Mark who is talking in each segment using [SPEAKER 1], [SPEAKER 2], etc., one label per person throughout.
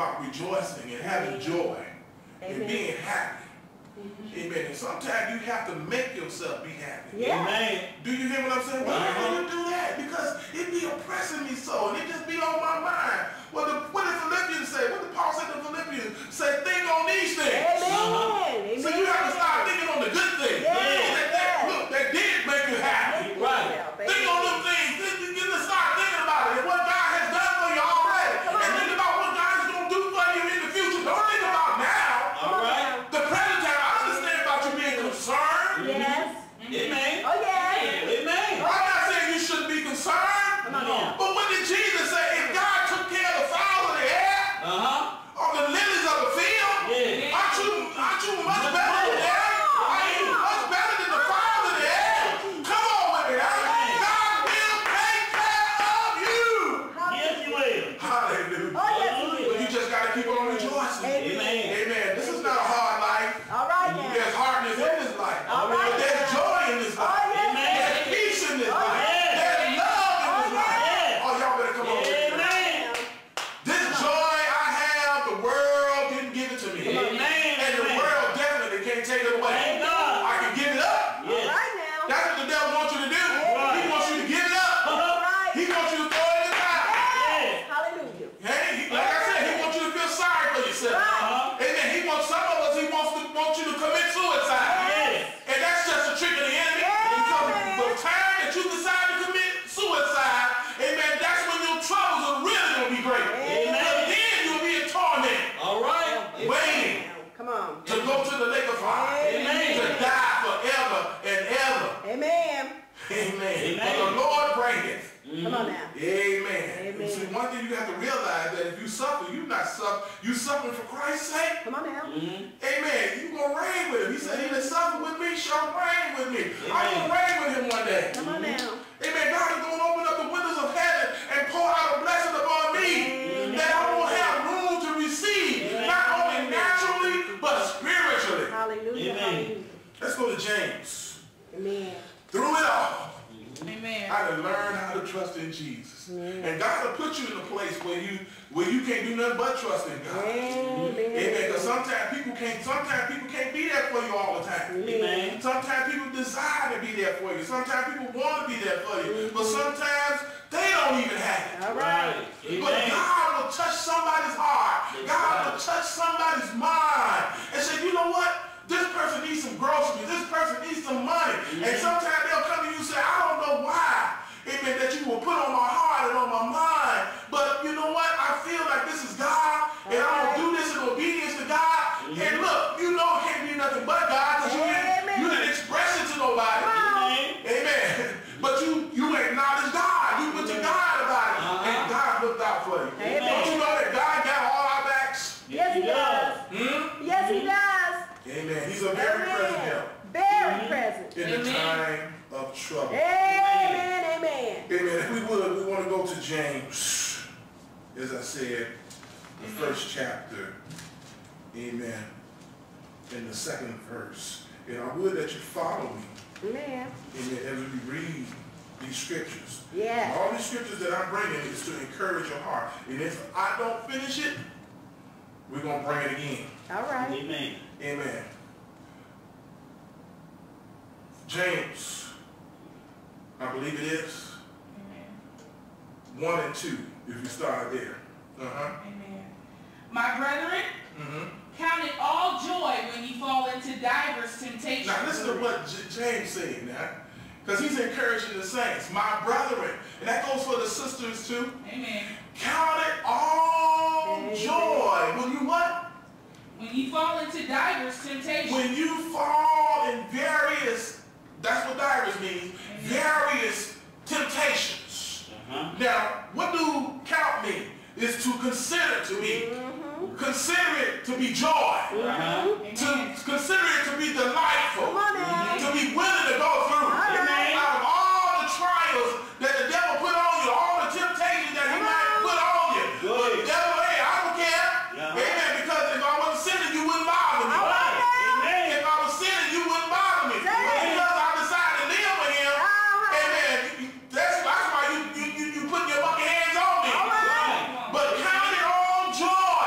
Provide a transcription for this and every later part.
[SPEAKER 1] about rejoicing and having joy and being happy. Amen. And sometimes you have to make yourself be happy.
[SPEAKER 2] Amen.
[SPEAKER 1] Do you hear what I'm saying? Why do you do that? Because it be oppressing me so, and it just be on my mind. What did Philippians say? What did Paul say to Philippians? Say, think on these things.
[SPEAKER 3] Amen.
[SPEAKER 1] So you have to start thinking on the good things. Look, that did make you happy.
[SPEAKER 2] Right.
[SPEAKER 1] Think on them things. You just start thinking about it and what God has done for you already. And think about what God is going to do for you in the future. Don't think about now.
[SPEAKER 2] All right.
[SPEAKER 1] The present time, I understand about you being concerned.
[SPEAKER 3] Yes.
[SPEAKER 2] Amen.
[SPEAKER 3] Oh, yes.
[SPEAKER 2] Amen.
[SPEAKER 1] I'm not saying you shouldn't be concerned.
[SPEAKER 3] Come on.
[SPEAKER 1] But what did Jesus say? If God took care of the fowls of the air, or the lilies of the field, aren't you much better than them? Are you much better than the fowls of the air? Come on with me. God will take care of you.
[SPEAKER 2] Yes, He will.
[SPEAKER 1] Hallelujah.
[SPEAKER 3] Oh, yes, He will.
[SPEAKER 1] But you just got to keep on rejoicing.
[SPEAKER 3] Amen.
[SPEAKER 1] Amen. This is not a hard life.
[SPEAKER 3] All right now.
[SPEAKER 1] There's hardness in this life.
[SPEAKER 3] All right.
[SPEAKER 1] But there's joy in this life.
[SPEAKER 3] Oh, yes.
[SPEAKER 1] There's peace in this life.
[SPEAKER 2] yes.
[SPEAKER 1] There's love in this life.
[SPEAKER 2] yes.
[SPEAKER 1] Oh, y'all better come on.
[SPEAKER 2] Amen.
[SPEAKER 1] This joy I have, the world didn't give it to me.
[SPEAKER 2] Amen.
[SPEAKER 1] And the world definitely can't take it away.
[SPEAKER 2] Thank God.
[SPEAKER 1] I can give it up.
[SPEAKER 3] All right now.
[SPEAKER 1] That's what the devil wants you to do.
[SPEAKER 2] Right.
[SPEAKER 1] He wants you to give it up.
[SPEAKER 3] All right.
[SPEAKER 1] He wants you to throw it in the towel.
[SPEAKER 3] Yes. Hallelujah.
[SPEAKER 1] Hey, like I said, he wants you to feel sorry for yourself.
[SPEAKER 3] Right.
[SPEAKER 1] Amen. He wants some of us, he wants you to commit suicide.
[SPEAKER 2] Yes.
[SPEAKER 1] And that's just a trick of the enemy.
[SPEAKER 3] Yes.
[SPEAKER 1] Because the time that you decide to commit suicide, amen, that's when your troubles are really going to be great.
[SPEAKER 2] Amen.
[SPEAKER 1] Because then you'll be in torment,
[SPEAKER 2] All right.
[SPEAKER 1] waiting
[SPEAKER 3] Come on.
[SPEAKER 1] to go to the lake of fire.
[SPEAKER 2] Amen.
[SPEAKER 1] To die forever and ever.
[SPEAKER 3] Amen.
[SPEAKER 1] Amen.
[SPEAKER 2] Amen.
[SPEAKER 1] But the Lord reigneth.
[SPEAKER 3] Come on now.
[SPEAKER 1] Amen.
[SPEAKER 3] Amen.
[SPEAKER 1] See, one thing you have to realize that if you suffer, you suffering for Christ's sake.
[SPEAKER 3] Come on now.
[SPEAKER 1] Amen. You gonna reign with him. He said, he that suffer with me shall reign with me. I'm
[SPEAKER 2] Amen.
[SPEAKER 1] gonna reign with him one day.
[SPEAKER 3] Come on now.
[SPEAKER 1] Amen. God is gonna open up the windows of heaven and pour out a blessing upon me that I won't have room to receive, not only naturally but spiritually.
[SPEAKER 3] Hallelujah.
[SPEAKER 2] Amen.
[SPEAKER 3] Hallelujah.
[SPEAKER 1] Let's go to James.
[SPEAKER 3] Amen.
[SPEAKER 1] Through it all,
[SPEAKER 4] Amen.
[SPEAKER 1] I had to learn how to trust in Jesus. And God will put you in a place where you can't do nothing but trust in God.
[SPEAKER 3] Amen.
[SPEAKER 1] Because sometimes people can't be there for you all the time.
[SPEAKER 2] Amen.
[SPEAKER 1] Sometimes people desire to be there for you. Sometimes people want to be there for you. But sometimes they don't even have it.
[SPEAKER 3] All right.
[SPEAKER 1] But God will touch somebody's heart. God will touch somebody's mind and say, you know what? This person needs some groceries. This person needs some money. And sometimes they'll come to you and say, I don't know why. Amen, that you will put on my heart and on my mind. But you know what? I feel like this is God. And I'm going to do this in obedience to God. And look, you know it can't be nothing but God because you didn't express it to nobody. Amen. But you acknowledge God. You went to God about it. And God looked out for you. Don't you know that God got all our backs?
[SPEAKER 3] Yes, He does. Yes, He does.
[SPEAKER 1] Amen. He's a very present help.
[SPEAKER 3] Very present.
[SPEAKER 1] In the time of trouble.
[SPEAKER 3] Amen. Amen.
[SPEAKER 1] Amen. If we want to go to James, as I said, the first chapter. Amen. In the second verse. And I would that you follow me.
[SPEAKER 3] Amen.
[SPEAKER 1] Amen. As we read these scriptures.
[SPEAKER 3] Yeah.
[SPEAKER 1] And all these scriptures that I'm bringing is to encourage your heart. And if I don't finish it, we're going to bring it again.
[SPEAKER 3] All right.
[SPEAKER 2] Amen.
[SPEAKER 1] Amen. James, I believe it is.
[SPEAKER 4] Amen.
[SPEAKER 1] 1 and 2, if you start there.
[SPEAKER 4] Amen. My brethren, count it all joy when you fall into diverse temptations.
[SPEAKER 1] Now listen to what James saying now. Because he's encouraging the saints. My brethren. And that goes for the sisters too.
[SPEAKER 4] Amen.
[SPEAKER 1] Count it all joy. When you what?
[SPEAKER 4] When you fall into diverse temptations.
[SPEAKER 1] When you fall in various, that's what diverse means, various temptations. Now, what do count mean? Is to consider to be. Consider it to be joy. To consider it to be delightful. To be willing to go through. Out of all the trials that the devil put on you, all the temptations that he might put on you. But the devil, hey, I don't care. Amen. Because if I wasn't sinning, you wouldn't bother me. If I was sinning, you wouldn't bother me. But because I decided to live with him, amen, that's why you put your bucket hands on me. But count it all joy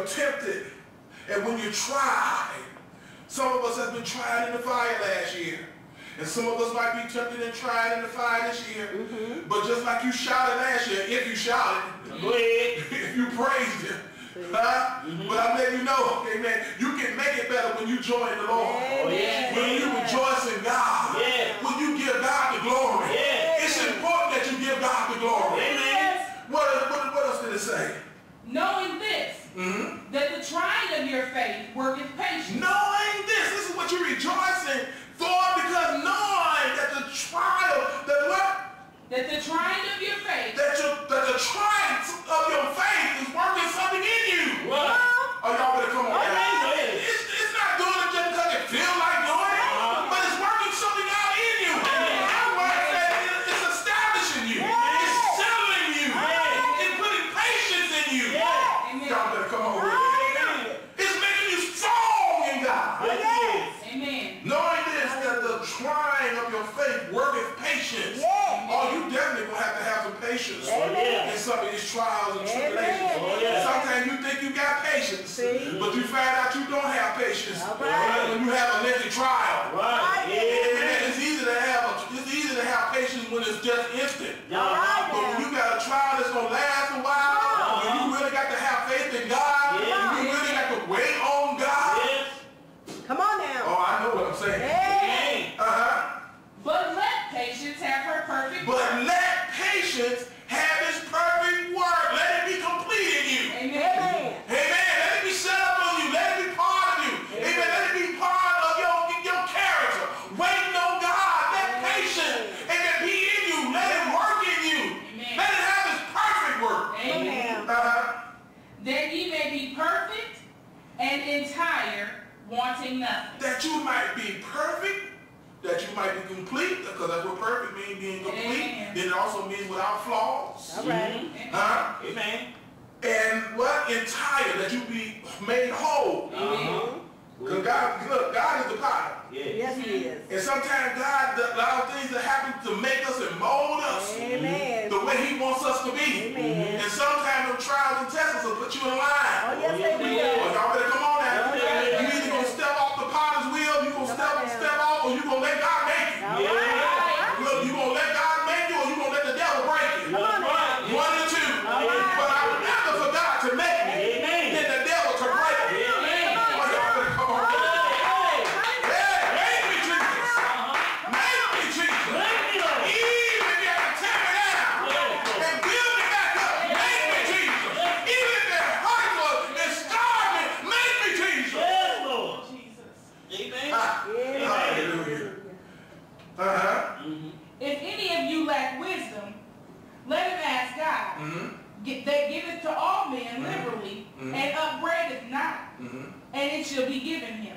[SPEAKER 1] tempted and when you're tried. Some of us have been tried in the fire last year. And some of us might be tempted and tried in the fire this year. But just like you shouted last year, if you shouted,
[SPEAKER 2] Go ahead.
[SPEAKER 1] if you praised him, huh? But I'm letting you know, amen, you can make it better when you join the Lord.
[SPEAKER 3] Amen.
[SPEAKER 1] When you rejoice in God.
[SPEAKER 2] Yes.
[SPEAKER 1] When you give God the glory.
[SPEAKER 2] Yes.
[SPEAKER 1] It's important that you give God the glory.
[SPEAKER 2] Amen.
[SPEAKER 1] What else did it say?
[SPEAKER 4] Knowing this, that the trying of your faith worketh patience.
[SPEAKER 1] Knowing this is what you're rejoicing for, because knowing that the trial, that what?
[SPEAKER 4] That the trying of your faith.
[SPEAKER 1] That the trying of your faith is working something in you.
[SPEAKER 2] What?
[SPEAKER 1] Oh, y'all better come on.
[SPEAKER 2] Amen.
[SPEAKER 1] It's not doing it just because it feels like doing it, but it's working something out in you. That's why I said it's establishing you. It's settling you. It's putting patience in you.
[SPEAKER 4] Amen.
[SPEAKER 1] Y'all better come on with it. It's making you strong in God.
[SPEAKER 4] Amen.
[SPEAKER 1] Knowing this, that the trying of your faith worketh patience. Oh, you definitely going to have some patience in some of these trials and tribulations. Sometimes you think you got patience, but you find out you don't have patience when you have a lengthy trial. It's easy to have patience when it's just instant. But when you got a trial that's going to last a while, when you really got to have faith in God, you really got to wait on God.
[SPEAKER 3] Come on now.
[SPEAKER 1] Oh, I know what I'm saying.
[SPEAKER 4] But let patience have her perfect work.
[SPEAKER 1] But let patience have its perfect work. Let it be complete in you.
[SPEAKER 4] Amen.
[SPEAKER 1] Amen. Let it be set up on you. Let it be part of you. Amen. Let it be part of your character. Waiting on God. Let patience be in you. Let it work in you.
[SPEAKER 4] Amen.
[SPEAKER 1] Let it have its perfect work.
[SPEAKER 4] Amen. That ye may be perfect and entire, wanting nothing.
[SPEAKER 1] That you might be perfect, that you might be complete, because that's what perfect means, being complete. Then it also means without flaws.
[SPEAKER 3] All right.
[SPEAKER 2] Amen.
[SPEAKER 1] And what? Entire, that you be made whole. Because God, look, God is the potter.
[SPEAKER 3] Yes, he is.
[SPEAKER 1] And sometimes God allows things to happen to make us and mold us
[SPEAKER 3] Amen.
[SPEAKER 1] the way he wants us to be.
[SPEAKER 3] Amen.
[SPEAKER 1] And sometimes the trials and tests will put you in line.
[SPEAKER 3] Oh, yes, they
[SPEAKER 1] Oh,
[SPEAKER 3] will.
[SPEAKER 1] y'all better come on now.
[SPEAKER 3] Yeah.
[SPEAKER 1] You either going to step off the potter's wheel, you going to step off, or you going to let God make it.
[SPEAKER 3] All right.
[SPEAKER 1] Look, you going to let God make it, or you going to let the devil break it.
[SPEAKER 3] Come on now.
[SPEAKER 1] One of the two.
[SPEAKER 3] All right.
[SPEAKER 1] But I would never for God to make me, then the devil to break it. Oh, y'all better come on. Make me Jesus. Make me Jesus. Even if you have to tear me down and build me back up, make me Jesus. Even if it hurts or it scarred me, make me Jesus. Hallelujah.
[SPEAKER 4] If any of you lack wisdom, let him ask God, that giveth to all men liberally, and upbraideth not, and it shall be given him.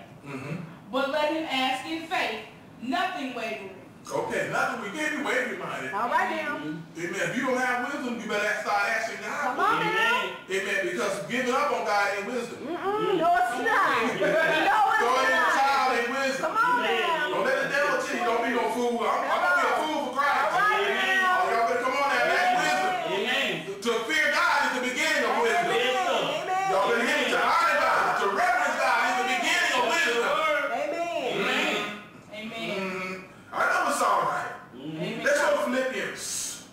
[SPEAKER 4] But let him ask in faith, nothing wavering.
[SPEAKER 1] Okay, nothing we gave you wavering minded.
[SPEAKER 3] All right now.
[SPEAKER 1] Amen. If you don't have wisdom, you better start asking God.
[SPEAKER 3] Come on now.
[SPEAKER 1] Amen. Because giving up on God ain't wisdom.
[SPEAKER 3] No, it's not. No, it's
[SPEAKER 1] Throwing in the
[SPEAKER 3] not.
[SPEAKER 1] towel ain't wisdom.
[SPEAKER 3] Come on now.
[SPEAKER 1] Don't let the devil tell you don't be no fool. I'm going to be a fool for Christ.
[SPEAKER 3] All right now.
[SPEAKER 1] Oh, y'all better come on now. That's wisdom.
[SPEAKER 2] Amen.
[SPEAKER 1] To fear God is the beginning of wisdom.
[SPEAKER 3] Amen.
[SPEAKER 1] Y'all better hear me. To honor God, to reverence God is the beginning of wisdom.
[SPEAKER 3] Amen.
[SPEAKER 4] Amen.
[SPEAKER 1] I know it's all right.
[SPEAKER 4] Amen.
[SPEAKER 1] Let's go to Philippians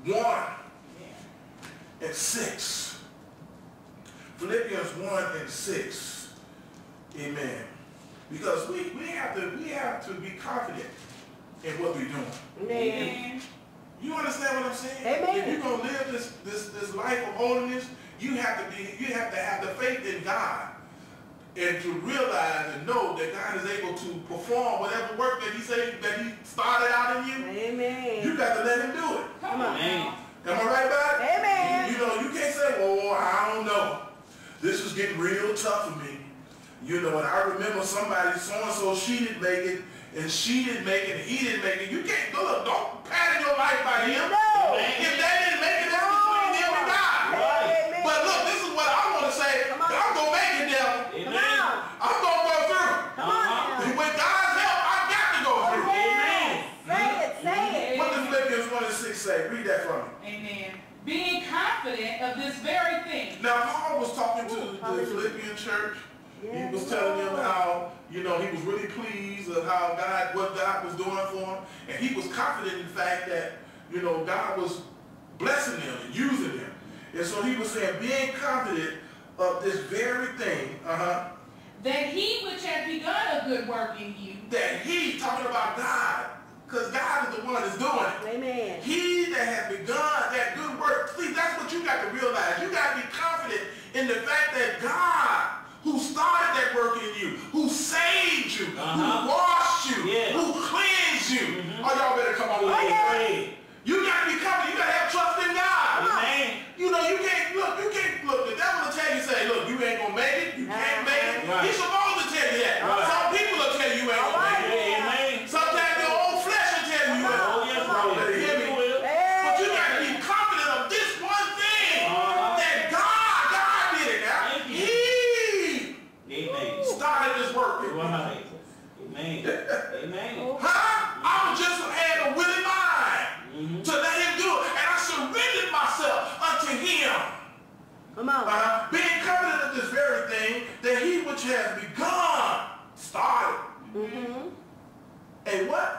[SPEAKER 1] 1 and 6. Philippians 1 and 6. Amen. Because we have to be confident in what we're doing.
[SPEAKER 3] Amen.
[SPEAKER 1] You understand what I'm saying?
[SPEAKER 3] Amen.
[SPEAKER 1] If you're gonna live this life of holiness, you have to have the faith in God. And to realize and know that God is able to perform whatever work that he started out in you.
[SPEAKER 3] Amen.
[SPEAKER 1] You got to let him do it.
[SPEAKER 4] Come on.
[SPEAKER 2] Amen.
[SPEAKER 1] Am I right about it?
[SPEAKER 3] Amen.
[SPEAKER 1] You know, you can't say, well, I don't know. This is getting real tough for me. You know, and I remember somebody, so-and-so, she didn't make it, and she didn't make it, and he didn't make it. You can't, look, don't pattern your life by him.
[SPEAKER 3] No.
[SPEAKER 1] If they didn't make it, that's between them and God.
[SPEAKER 3] Amen.
[SPEAKER 1] But look, this is what I want to say.
[SPEAKER 3] Come on.
[SPEAKER 1] I'm going to make it, devil.
[SPEAKER 3] Come on.
[SPEAKER 1] I'm going to go through.
[SPEAKER 3] Come on now.
[SPEAKER 1] With God's help, I got to go through.
[SPEAKER 3] Yes. Say it. Say it.
[SPEAKER 1] What does Philippians 1 and 6 say? Read that for me.
[SPEAKER 4] Amen. Being confident of this very thing.
[SPEAKER 1] Now, Paul was talking to the Philippian church.
[SPEAKER 3] Yes,
[SPEAKER 1] He was telling them
[SPEAKER 3] Lord.
[SPEAKER 1] how, you know, he was really pleased of how what God was doing for him. And he was confident in the fact that, you know, God was blessing them and using them. And so he was saying, being confident of this very thing,
[SPEAKER 4] that he which hath begun a good work in you,
[SPEAKER 1] that he, talking about God, because God is the one that's doing it.
[SPEAKER 3] Amen.
[SPEAKER 1] He that has begun that good work. See, that's what you got to realize. You got to be confident in the fact that God, who started that work in you, who saved you, who washed you, who cleansed you. Oh, y'all better come on with me. You got to be confident. You got to have trust in God.
[SPEAKER 2] Amen.
[SPEAKER 1] You know, you can't look, the devil will tell you, say, look, you ain't going to make it. You can't make it.
[SPEAKER 2] Right.
[SPEAKER 1] He's supposed to tell you that. Some people will tell you you ain't going to make it.
[SPEAKER 2] Amen.
[SPEAKER 1] Sometimes your own flesh will tell you you ain't
[SPEAKER 2] Oh, yes,
[SPEAKER 1] going to hear me. But you got to be confident of this one thing, that God did it now. He started this work.
[SPEAKER 2] Right. Amen. Amen.
[SPEAKER 1] I was just had a willing mind to let him do it. And I surrendered myself unto him.
[SPEAKER 3] Come on.
[SPEAKER 1] Being confident of this very thing, that he which has begun started. And what?